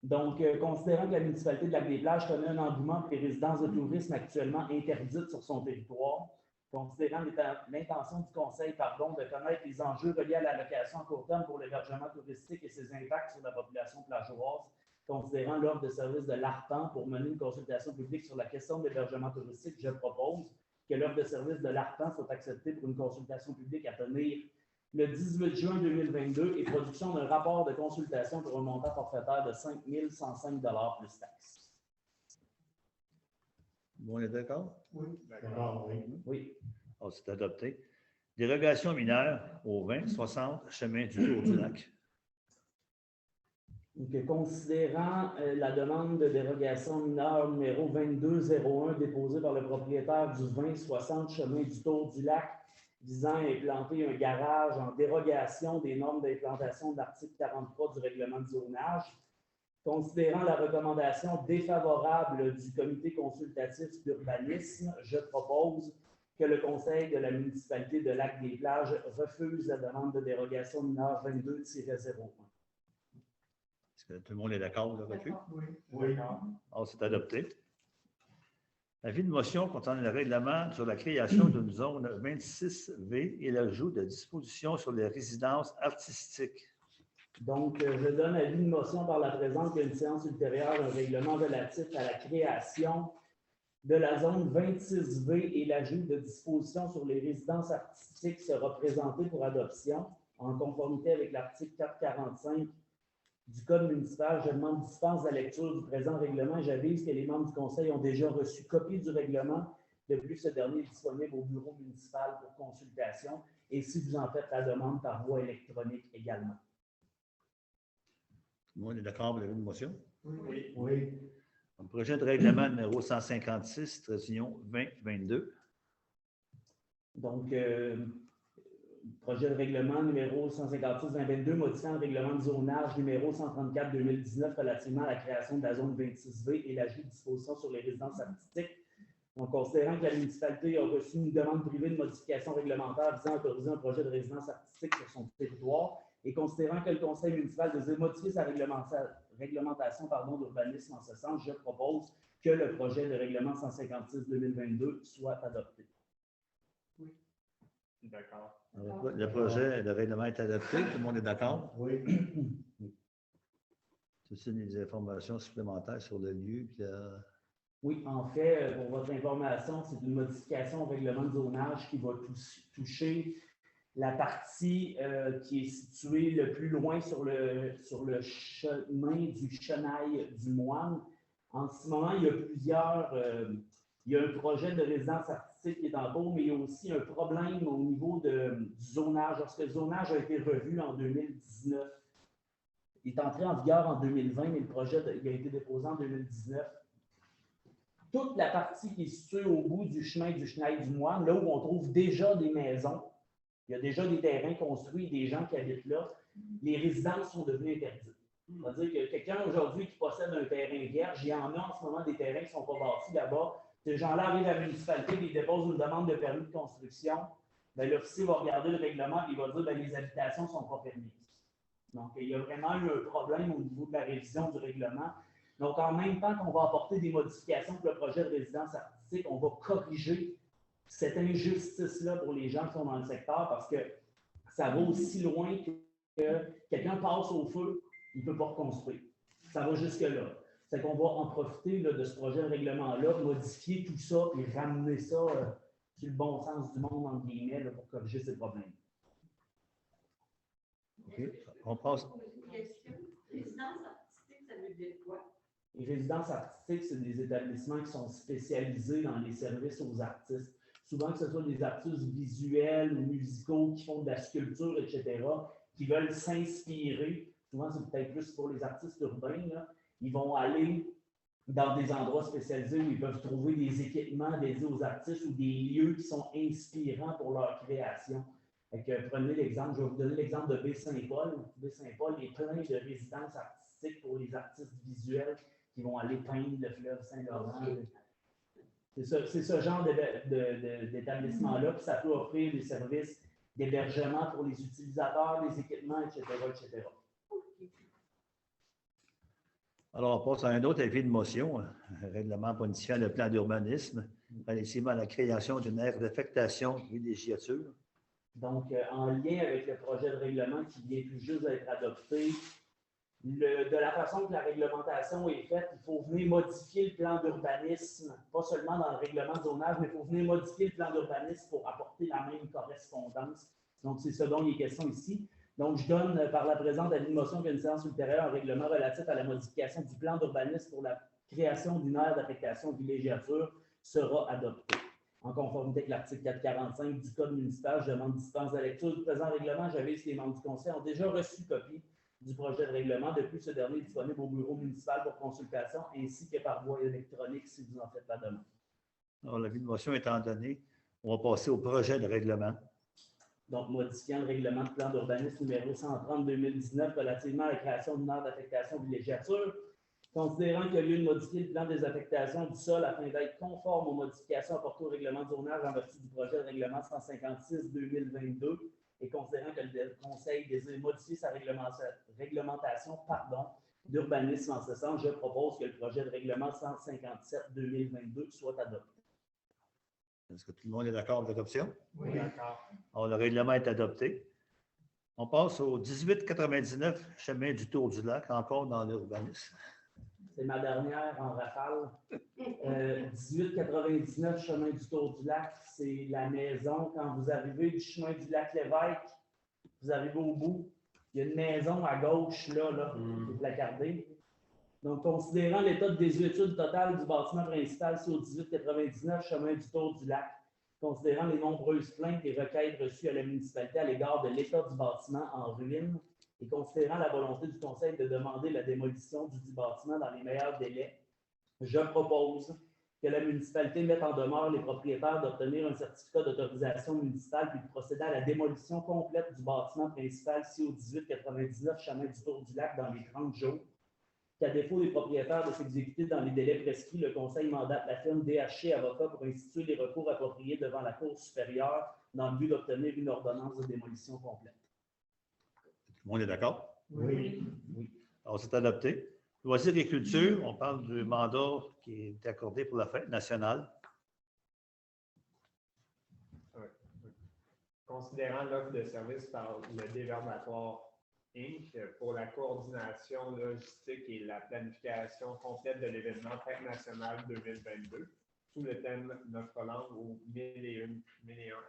Donc, considérant que la municipalité de Lac-des-Plages connaît un engouement pour les résidences de tourisme actuellement interdites sur son territoire, considérant l'intention du Conseil de connaître les enjeux reliés à la location à court terme pour l'hébergement touristique et ses impacts sur la population plageoise, considérant l'ordre de service de l'ARPAN pour mener une consultation publique sur la question de l'hébergement touristique, je propose que l'ordre de service de l'ARPAN soit accepté pour une consultation publique à tenir le 18 juin 2022 et production d'un rapport de consultation pour un montant forfaitaire de 5 105 $ plus taxes. Bon, on est d'accord? Oui. D'accord, oui. Oui. Oh, c'est adopté. Dérogation mineure au 20-60 chemin du Tour du Lac. Donc, considérant la demande de dérogation mineure numéro 2201 déposée par le propriétaire du 20-60 chemin du Tour du Lac visant à implanter un garage en dérogation des normes d'implantation de l'article 43 du règlement de zonage, considérant la recommandation défavorable du comité consultatif d'urbanisme, je propose que le conseil de la municipalité de Lac-des-Plages refuse la demande de dérogation mineure 22-01. Est-ce que tout le monde est d'accord avec le refus? Oui. Oui. Oh, c'est adopté. Avis de motion concernant le règlement sur la création d'une zone 26V et l'ajout de dispositions sur les résidences artistiques. Donc, je donne avis de motion par la présence d'une séance ultérieure un règlement relatif à la création de la zone 26V et l'ajout de dispositions sur les résidences artistiques sera présenté pour adoption en conformité avec l'article 445 du Code municipal. Je demande dispense de la lecture du présent règlement. J'avise que les membres du Conseil ont déjà reçu copie du règlement. De plus, ce dernier est disponible au bureau municipal pour consultation et si vous en faites la demande par voie électronique également. Tout le monde est d'accord avec l'avis de motion? Oui. Oui. Donc, projet de règlement numéro 156, trait-union 2022. Donc, projet de règlement numéro 156-2022, modifiant le règlement de zonage numéro 134-2019 relativement à la création de la zone 26V et l'ajout de dispositions sur les résidences artistiques. Donc, considérant que la municipalité a reçu une demande privée de modification réglementaire visant à autoriser un projet de résidence artistique sur son territoire et considérant que le conseil municipal désire modifier sa réglementation d'urbanisme en ce sens, je propose que le projet de règlement 156-2022 soit adopté. Oui. D'accord. Le projet de règlement est adopté. Tout le monde est d'accord? Oui. C'est des informations supplémentaires sur le lieu. Puis, Oui, en fait, pour votre information, c'est une modification au règlement de zonage qui va toucher la partie qui est située le plus loin sur le chemin du Chenail du Moine. En ce moment, il y a un projet de résidence artistique qui est en cours, mais il y a aussi un problème au niveau du zonage. Lorsque le zonage a été revu en 2019, il est entré en vigueur en 2020, mais le projet il a été déposé en 2019. Toute la partie qui est située au bout du chemin du Chenail du Moine, là où on trouve déjà des maisons, il y a déjà des terrains construits, des gens qui habitent là, les résidences sont devenues interdites. C'est-à-dire que quelqu'un aujourd'hui qui possède un terrain vierge, il y en a en ce moment des terrains qui ne sont pas bâtis là-bas. Ces gens-là arrivent à la municipalité, ils déposent une demande de permis de construction. L'officier va regarder le règlement et il va dire que les habitations ne sont pas permises. Donc, il y a vraiment eu un problème au niveau de la révision du règlement. Donc, en même temps qu'on va apporter des modifications pour le projet de résidence artistique, on va corriger cette injustice-là pour les gens qui sont dans le secteur parce que ça va aussi loin que quelqu'un passe au feu, il ne peut pas reconstruire. Ça va jusque-là. C'est qu'on va en profiter là, de ce projet de règlement-là, modifier tout ça et ramener ça sur le bon sens du monde, entre guillemets, là, pour corriger ces problèmes. OK. On passe. Une question. Résidence artistique, ça veut dire quoi? Les résidences artistiques, c'est des établissements qui sont spécialisés dans les services aux artistes. Souvent que ce soit des artistes visuels ou musicaux qui font de la sculpture, etc., qui veulent s'inspirer. Souvent, c'est peut-être plus pour les artistes urbains. Là. Ils vont aller dans des endroits spécialisés où ils peuvent trouver des équipements dédiés aux artistes ou des lieux qui sont inspirants pour leur création. Fait que, prenez l'exemple, je vais vous donner l'exemple de Baie-Saint-Paul. Baie-Saint-Paul est plein de résidences artistiques pour les artistes visuels qui vont aller peindre le fleuve Saint-Laurent. C'est ce genre d'établissement-là, puis ça peut offrir des services d'hébergement pour les utilisateurs, des équipements, etc., etc. Alors, on passe à un autre avis de motion, un règlement bonifiant le plan d'urbanisme, relativement à la création d'une aire d'affectation villégiature. Donc, en lien avec le projet de règlement qui vient tout juste d'être adopté, de la façon que la réglementation est faite, il faut venir modifier le plan d'urbanisme, pas seulement dans le règlement de zonage, mais il faut venir modifier le plan d'urbanisme pour apporter la même correspondance. Donc, c'est ce dont il est question ici. Donc, je donne par la présente avis de motion qu'une séance ultérieure un règlement relatif à la modification du plan d'urbanisme pour la création d'une aire d'affectation villégiature sera adoptée. En conformité avec l'article 445 du Code municipal, je demande dispense de lecture du présent règlement. J'avais si les membres du Conseil ont déjà reçu copie du projet de règlement. Depuis, ce dernier est disponible au bureau municipal pour consultation ainsi que par voie électronique si vous en faites la demande. Alors, l'avis de motion étant donné, on va passer au projet de règlement. Donc, modifiant le règlement de plan d'urbanisme numéro 130-2019 relativement à la création d'une aire d'affectation villégiature, considérant qu'il y a lieu de modifier le plan des affectations du sol afin d'être conforme aux modifications apportées au règlement de zonage en vertu du projet de règlement 156-2022 et considérant que le Conseil désire modifier sa réglementation d'urbanisme en ce sens, je propose que le projet de règlement 157-2022 soit adopté. Est-ce que tout le monde est d'accord avec l'adoption? Oui, d'accord. Alors, le règlement est adopté. On passe au 1899, chemin du Tour du Lac, encore dans l'urbanisme. C'est ma dernière en rafale. 1899, chemin du Tour du Lac, c'est la maison. Quand vous arrivez du chemin du lac Lévesque, vous arrivez au bout, il y a une maison à gauche, là qui est placardée. Donc, considérant l'état de désuétude totale du bâtiment principal, c'est au 1899, chemin du Tour du Lac, considérant les nombreuses plaintes et requêtes reçues à la municipalité à l'égard de l'état du bâtiment en ruine, et considérant la volonté du Conseil de demander la démolition du bâtiment dans les meilleurs délais, je propose que la municipalité mette en demeure les propriétaires d'obtenir un certificat d'autorisation municipale puis de procéder à la démolition complète du bâtiment principal ici au 1899 chemin du Tour du Lac dans les 30 jours. Qu'à défaut des propriétaires de s'exécuter dans les délais prescrits, le Conseil mandate la firme DHC Avocat pour instituer les recours appropriés devant la Cour supérieure dans le but d'obtenir une ordonnance de démolition complète. Tout le monde est d'accord? Oui. Alors, c'est adopté. Loisirs et culture, on parle du mandat qui est accordé pour la fête nationale. Considérant l'offre de service par le Déverbatoire Inc. pour la coordination logistique et la planification complète de l'événement Fête nationale 2022, sous le thème Notre langue aux 1001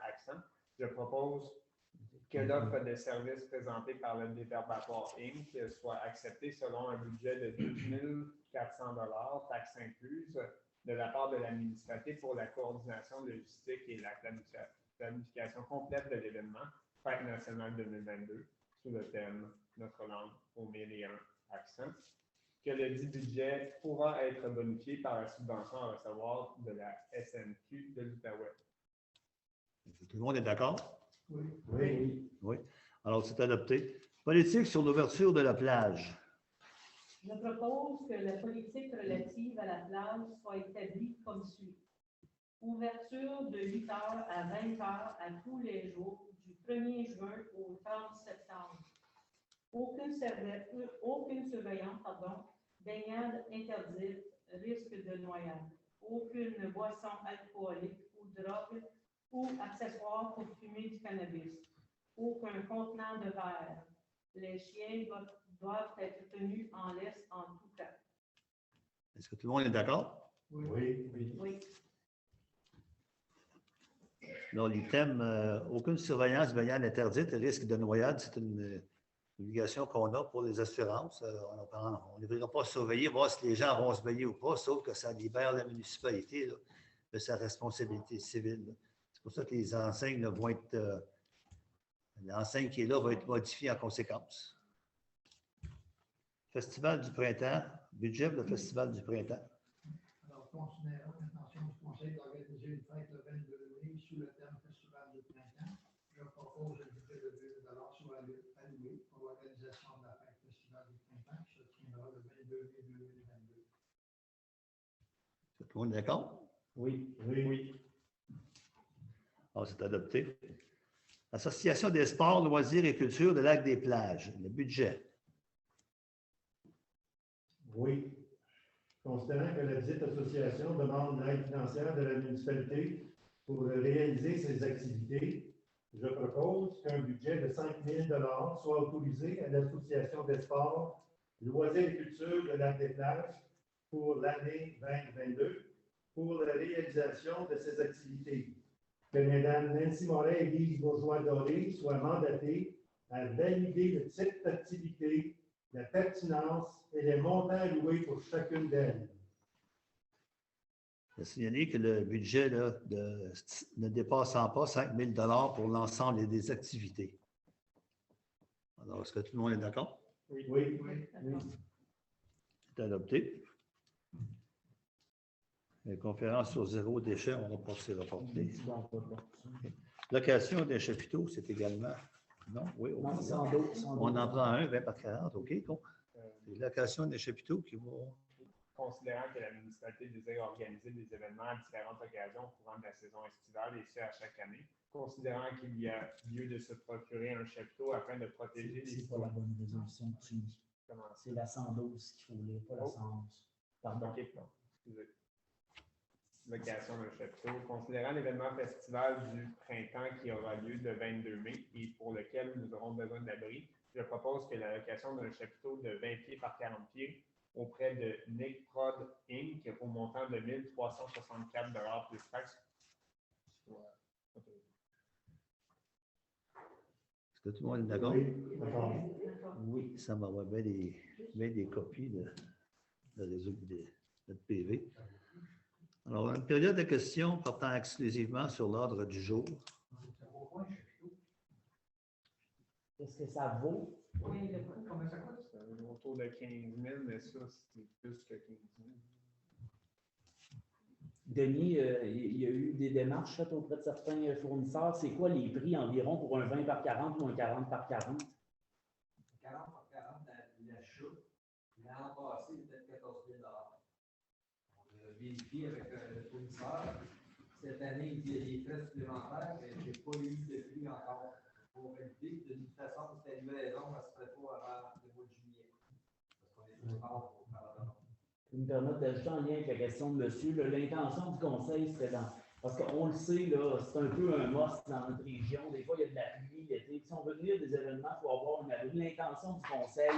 accents, je propose que l'offre de service présentée par le Déverbatoire Inc. soit acceptée selon un budget de 12 400 $, taxes incluses, de la part de la municipalité pour la coordination logistique et la planification complète de l'événement Fête nationale 2022, sous le thème Notre langue aux 1001 accents, que le dit budget pourra être bonifié par la subvention à recevoir de la SNQ de l'Outaouais. Tout le monde est d'accord? Oui. Alors, c'est adopté. Politique sur l'ouverture de la plage. Je propose que la politique relative à la plage soit établie comme suit. Ouverture de 8 h à 20 h à tous les jours du 1er juin au 30 septembre. Aucune surveillance, baignade interdite, risque de noyade. Aucune boisson alcoolique ou drogue ou accessoire pour fumer du cannabis. Aucun contenant de verre. Les chiens doivent être tenus en laisse en tout cas. Est-ce que tout le monde est d'accord? Oui. Alors, les thèmes, aucune surveillance, baignade interdite, risque de noyade, c'est une obligation qu'on a pour les assurances. On ne devrait pas surveiller, voir si les gens vont se baigner ou pas, sauf que ça libère la municipalité là, de sa responsabilité civile. Là. C'est pour ça que les enseignes là, vont être... l'enseigne qui est là va être modifiée en conséquence. Festival du printemps, budget pour le Festival du printemps. Alors, considérant l'intention du Conseil d'organiser une fête le 22 mai sous le thème Festival du printemps, je propose un budget de 2 000 soit alloué pour l'organisation de la fête Festival du printemps qui se tiendra le 22 mai 2022. Tout le monde est d'accord? Oui. Oui. Alors, c'est adopté. Association des sports, loisirs et culture de Lac-des-Plages, le budget. Oui. Considérant que la dite association demande l'aide financière de la municipalité pour réaliser ses activités, je propose qu'un budget de 5 000 soit autorisé à l'Association des sports, loisirs et culture de Lac-des-Plages pour l'année 2022 pour la réalisation de ces activités. Que Mme Nancy Moret et Lise Bourgeois-Doré soient mandatées à valider le type d'activité, la pertinence et les montants alloués pour chacune d'elles. Je vais signaler que le budget là, ne dépassant pas 5 000 $ pour l'ensemble des activités. Alors, est-ce que tout le monde est d'accord? Oui. C'est adopté. Les conférences sur zéro déchet, on va passer reporter. Location des chapiteaux, c'est également. Non, oui, Non, on 112. en prend un, 20 par 40, OK. Bon. Location des chapiteaux qui vont. Considérant que la municipalité désire organiser des événements à différentes occasions au courant de la saison estivale et ce à chaque année, considérant qu'il y a lieu de se procurer un chapiteau afin de protéger les C'est pas la bonne résolution que tu dis. Comment ça? C'est la 112 qu'il faut lire, pas la 111. Pardon. OK, bon, excusez. Location d'un chapiteau. Considérant l'événement festival du printemps qui aura lieu le 22 mai et pour lequel nous aurons besoin d'abri, je propose que la location d'un chapiteau de 20 pieds par 40 pieds auprès de Nick Prod Inc. au montant de 1 364 plus taxes. Est-ce que tout le monde est d'accord? Oui. D'accord. Oui, ça m'envoie bien des copies de notre PV. Alors, une période de questions portant exclusivement sur l'ordre du jour. Qu'est-ce que ça vaut? Oui, le coût. Comment ça coûte? C'est autour de 15 000, mais ça, c'est plus que 15 000. Denis, il y a eu des démarches faites auprès de certains fournisseurs. C'est quoi les prix environ pour un 20 par 40 ou un 40 par 40? 40 par 40 l'achat. L'an passé, il était 14 000 $. On a vérifié avec le fournisseur. Cette année, il y a des frais supplémentaires, mais je n'ai pas eu de prix encore. Pour valider, de toute façon, c'était une livraison, ça ne se ferait pas avant le mois de juillet. Parce qu'on est trop tard pour faire la demande. Vous me permettre d'ajouter en lien avec la question de monsieur, l'intention du conseil serait dans. Parce qu'on le sait, là, c'est un peu un must dans notre région. Des fois, il y a de la pluie l'été. Si on veut venir des événements, il faut avoir une abri. L'intention du conseil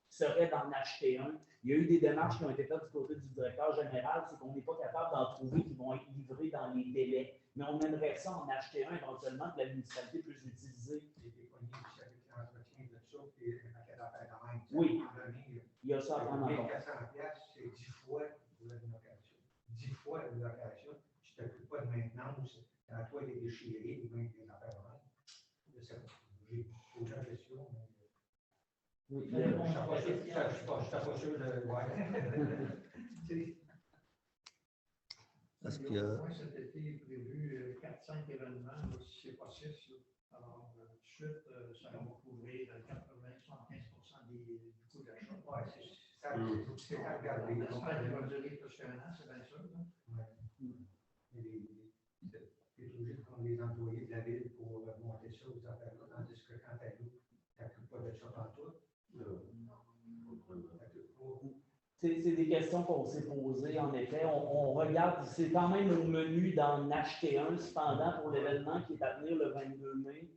serait d'en acheter un. Il y a eu des démarches qui ont été faites du côté du directeur général, c'est qu'on n'est pas capable d'en trouver qui vont être livrés dans les délais. Mais on aimerait ça en acheter un éventuellement que la municipalité puisse utiliser. Oui, il y a ça à prendre en compte. 400 $, c'est 10 fois la location. 10 fois la location, tu ne t'occupes pas de maintenance, quand toi, il est déchiré, ou bien des affaires de même. J'ai posé la question. Oui, Je ne suis pas sûr de. Est-ce qu'il y a. Cet été, il est prévu 4-5 événements, si c'est pas 6. Alors, tout de suite, ça va couvrir 80-75% du coût d'achat. Oui, c'est à regarder. J'espère qu'il va durer plus qu'un an, c'est bien sûr. Oui. Tu es obligé de prendre les employés de la ville pour monter ça aux affaires-là, tandis que quand tu as l'eau, tu n'occupes pas de ça tantôt. C'est des questions qu'on s'est posées, en effet. On regarde, c'est quand même au menu d'en acheter un, cependant, pour l'événement qui est à venir le 22 mai.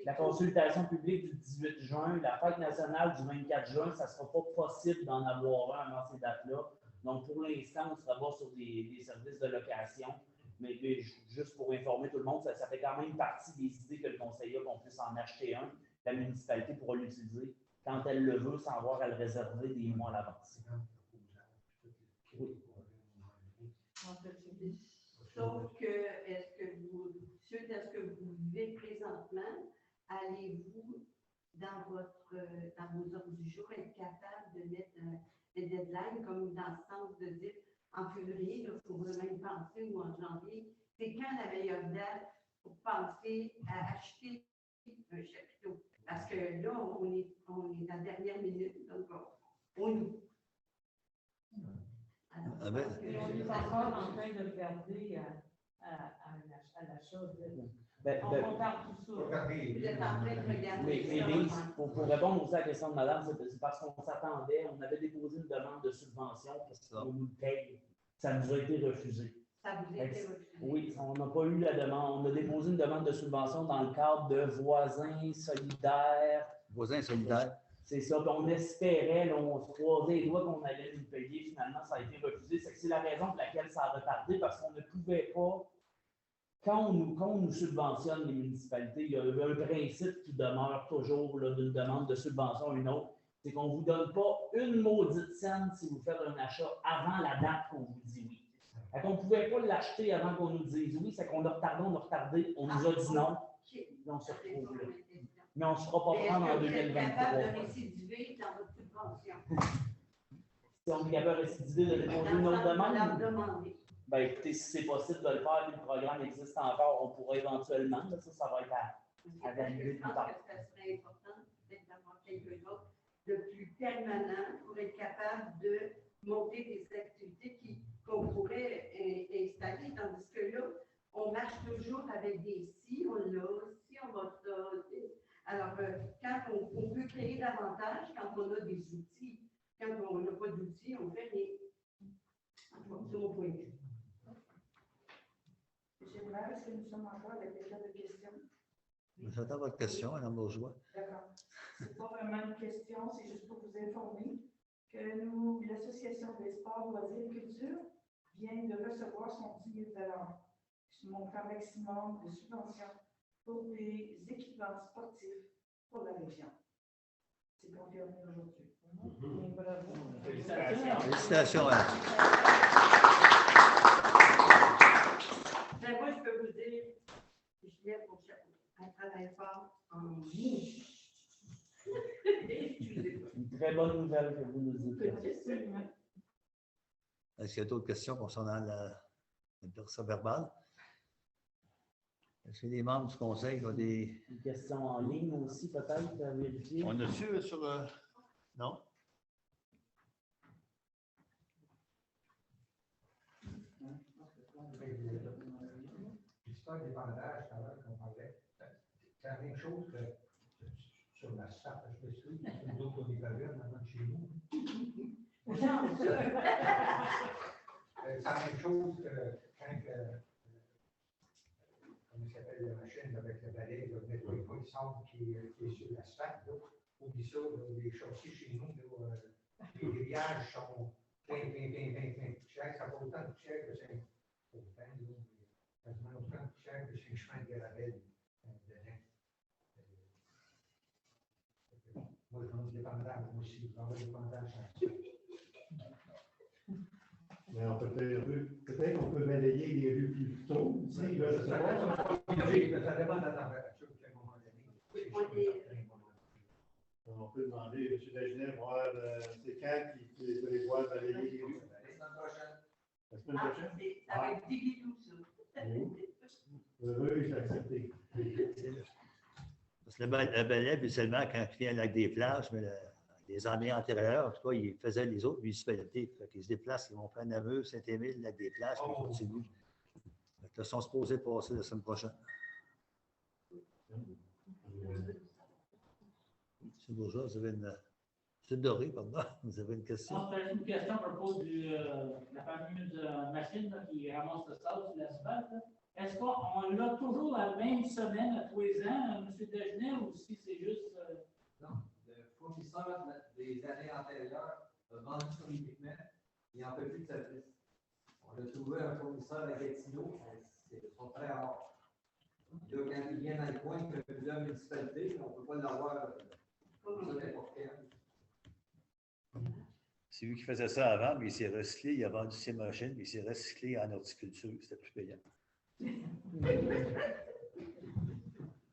La consultation publique du 18 juin, la fête nationale du 24 juin, ça ne sera pas possible d'en avoir un avant ces dates-là. Donc, pour l'instant, on se rabat sur des services de location. Mais juste pour informer tout le monde, ça fait quand même partie des idées que le conseil a qu'on puisse en acheter un. La municipalité pourra l'utiliser quand elle le veut, sans avoir à le réserver des mois à l'avance. Oui. Sauf que, est-ce que vous vivez présentement, allez-vous, dans vos ordres du jour, être capable de mettre des deadlines, comme dans le sens de dire, en février, il faut vraiment y penser, ou en janvier, c'est quand la meilleure date pour penser à acheter un chapiteau. Parce que là, on est à la dernière minute, donc on ouvre. Alors, Ah ben, Et on est encore en train de regarder à l'achat. On parle tout ça. vous êtes en train de regarder. Mais ça, Lise, ouais. pour répondre aussi à la question de madame, c'est parce qu'on s'attendait, on avait déposé une demande de subvention pour qu'on nous le paye. Ça nous a été refusé. Ça vous a été refusé. Oui, on n'a pas eu la demande. On a déposé une demande de subvention dans le cadre de voisins solidaires. voisin solidaire. C'est ça. Puis on espérait, là, on se croisait les doigts qu'on allait nous payer. Finalement, ça a été refusé. C'est la raison pour laquelle ça a retardé, parce qu'on ne pouvait pas. Quand on nous subventionne les municipalités, il y a un principe qui demeure toujours là, d'une demande de subvention à une autre. C'est qu'on ne vous donne pas une maudite scène si vous faites un achat avant la date qu'on vous dit oui. On ne pouvait pas l'acheter avant qu'on nous dise oui, c'est qu'on a retardé, on nous a dit non. Et on se retrouve là. Mais on ne se fera pas Mais prendre en est-ce que vous êtes 2023. capable de récidiver dans votre subvention? Si on est capable de récidiver, de déposer une autre demande, ben écoutez, si c'est possible de le faire, puis le programme existe encore, on pourrait éventuellement, là, ça va être à valider Je plus pense tard. que ça serait important peut-être d'avoir quelque chose de plus permanent pour être capable de monter des activités qu'on pourrait installer, tandis que là, on marche toujours avec des si, on l'a, si, on va ça. Alors, quand on peut créer davantage, quand on a des outils, quand on n'a pas d'outils, on fait rien. C'est mon point de vue. Monsieur le maire, est-ce que nous sommes encore avec des tas de questions? J'attends votre question, Mme Bourgeois. D'accord. Ce n'est pas vraiment une question, c'est juste pour vous informer que nous, l'Association des sports, loisirs et culture, vient de recevoir son 10 000 $, montant maximum de subvention pour des équipements sportifs pour la région. C'est confirmé aujourd'hui. Bravo. Félicitations. Félicitations. Ben, moi, je peux vous dire, Juliette, elle travaille fort en nous. Excusez-moi. Une très bonne nouvelle que vous nous dites. Est-ce qu'il y a d'autres questions concernant le procès verbal? Est-ce que les membres du conseil ont des. Une question en ligne aussi, peut-être, à vérifier. On a-tu sur. Non? L'histoire des bandages, tout à l'heure, qu'on parlait, c'est la même chose que sur la SAP, je m'excuse, nous autres, on est valeurs maintenant de chez nous. C'est la même chose que quand, comment ça s'appelle la machine avec le balai, le nettoyer pas le sable qui est sur l'asphalte, oublie ça, les chaussées chez nous, les grillages sont plein de poussière, ça vaut autant de poussière que c'est quasiment autant de poussière que c'est le chemin de Garavelle dedans. Moi, je suis dépendant aussi, je suis dépendant sans Mais on peut-être qu'on peut balayer les rues plus tôt. Tu sais, là, ça dépend de la température à un moment donné. On peut demander, M. Dagenet, voir c'est quand qu'il prévoit balayer les rues. La semaine prochaine? Ça va être digital, ça. Heureux, j'ai accepté. Parce que le balai, puis seulement quand il vient au lac des plages, mais les années antérieures, en tout cas, ils faisaient les autres municipalités. Ils se déplacent, ils vont faire Namur, Saint-Émile, lac des plages, puis ils continuent. Ils sont supposés passer la semaine prochaine. M. Bourgeois, vous avez une. M. Doré, pardon, vous avez une question? Non, c'est une question à propos de la fameuse machine là, qui ramasse le sable sur l'asphalte. Est-ce qu'on l'a toujours la même semaine à tous les ans, M. Dagenet, ou si c'est juste. Non, le fournisseur des années antérieures a vendu son équipement, il n'en peut plus de service. On a trouvé un fournisseur à Gatineau, c'est sont très rares. Là, quand il vient dans le coin, il fait plus de la municipalité, on ne peut pas l'avoir n'importe quel. C'est lui qui faisait ça avant, mais il s'est recyclé, il a vendu ses machines, puis il s'est recyclé en horticulture, c'était plus payant.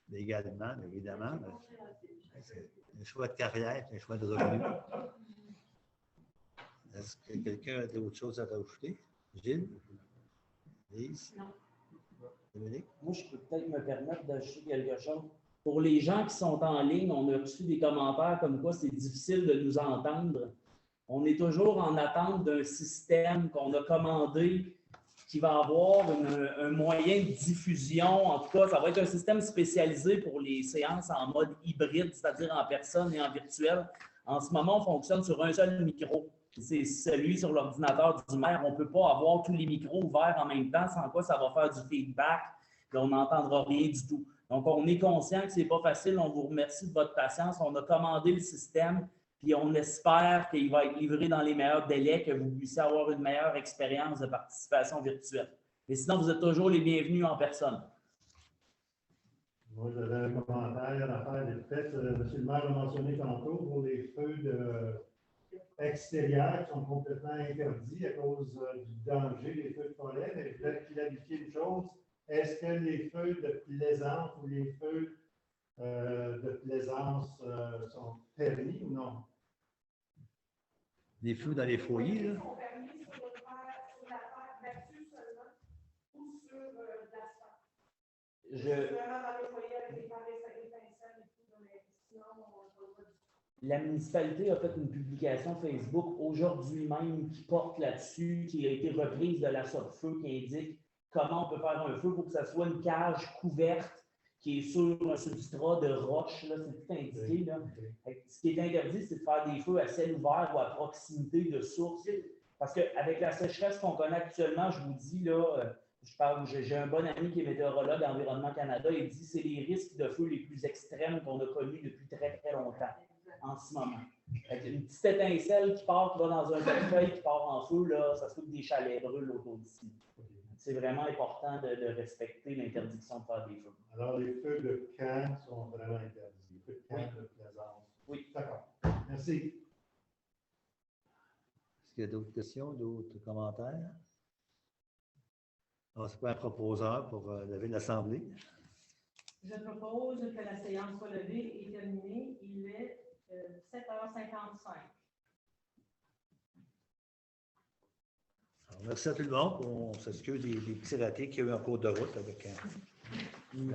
Légalement, évidemment, mais c'est un choix de carrière, un choix de revenu. Est-ce que quelqu'un a d'autres choses à rajouter? Gilles? Lise? Non. Dominique? Moi, je peux peut-être me permettre d'ajouter quelque chose. Pour les gens qui sont en ligne, on a reçu des commentaires comme quoi c'est difficile de nous entendre. On est toujours en attente d'un système qu'on a commandé qui va avoir un moyen de diffusion. En tout cas, ça va être un système spécialisé pour les séances en mode hybride, c'est-à-dire en personne et en virtuel. En ce moment, on fonctionne sur un seul micro. C'est celui sur l'ordinateur du maire. On ne peut pas avoir tous les micros ouverts en même temps, sans quoi ça va faire du feedback. Puis on n'entendra rien du tout. Donc, on est conscient que ce n'est pas facile. On vous remercie de votre patience. On a commandé le système, puis on espère qu'il va être livré dans les meilleurs délais, que vous puissiez avoir une meilleure expérience de participation virtuelle. Mais sinon, vous êtes toujours les bienvenus en personne. Moi, j'avais un commentaire à faire. Peut-être, M. le maire a mentionné tantôt pour les feux extérieurs qui sont complètement interdits à cause du danger des feux de forêt. Mais je voulais clarifier une chose. Est-ce que les feux de plaisance ou les feux de plaisance sont permis ou non? Les feux dans les foyers, là? Ils sont permis sur la terre battue seulement ou sur l'asphalte. Vraiment dans les foyers avec des pares étincelles et tout, mais sinon, on ne voit pas du tout. La municipalité a fait une publication Facebook aujourd'hui même qui porte là-dessus, qui a été reprise de la SOPFEU, qui indique comment on peut faire un feu pour que ça soit une cage couverte qui est sur un substrat de roche, là, c'est tout indiqué. Là. Ce qui est interdit, c'est de faire des feux à ciel ouvert ou à proximité de sources. Parce qu'avec la sécheresse qu'on connaît actuellement, je vous dis, là, j'ai un bon ami qui est météorologue à Environnement Canada, il dit que c'est les risques de feu les plus extrêmes qu'on a connus depuis très, très longtemps en ce moment. Une petite étincelle qui part, qui va dans un feuille qui part en feu, là, ça se trouve que des chalets brûlent autour d'ici. C'est vraiment important de respecter l'interdiction de faire des feux. Alors, les feux de camp sont vraiment interdits. Les feux de camp de plaisance. Oui. D'accord. Merci. Est-ce qu'il y a d'autres questions, d'autres commentaires? Alors, c'est pas un proposeur pour lever l'Assemblée. Je propose que la séance soit levée et terminée. Il est 7h55. Alors, merci à tout le monde. On s'excuse des petits ratés qu'il y a eu en cours de route avec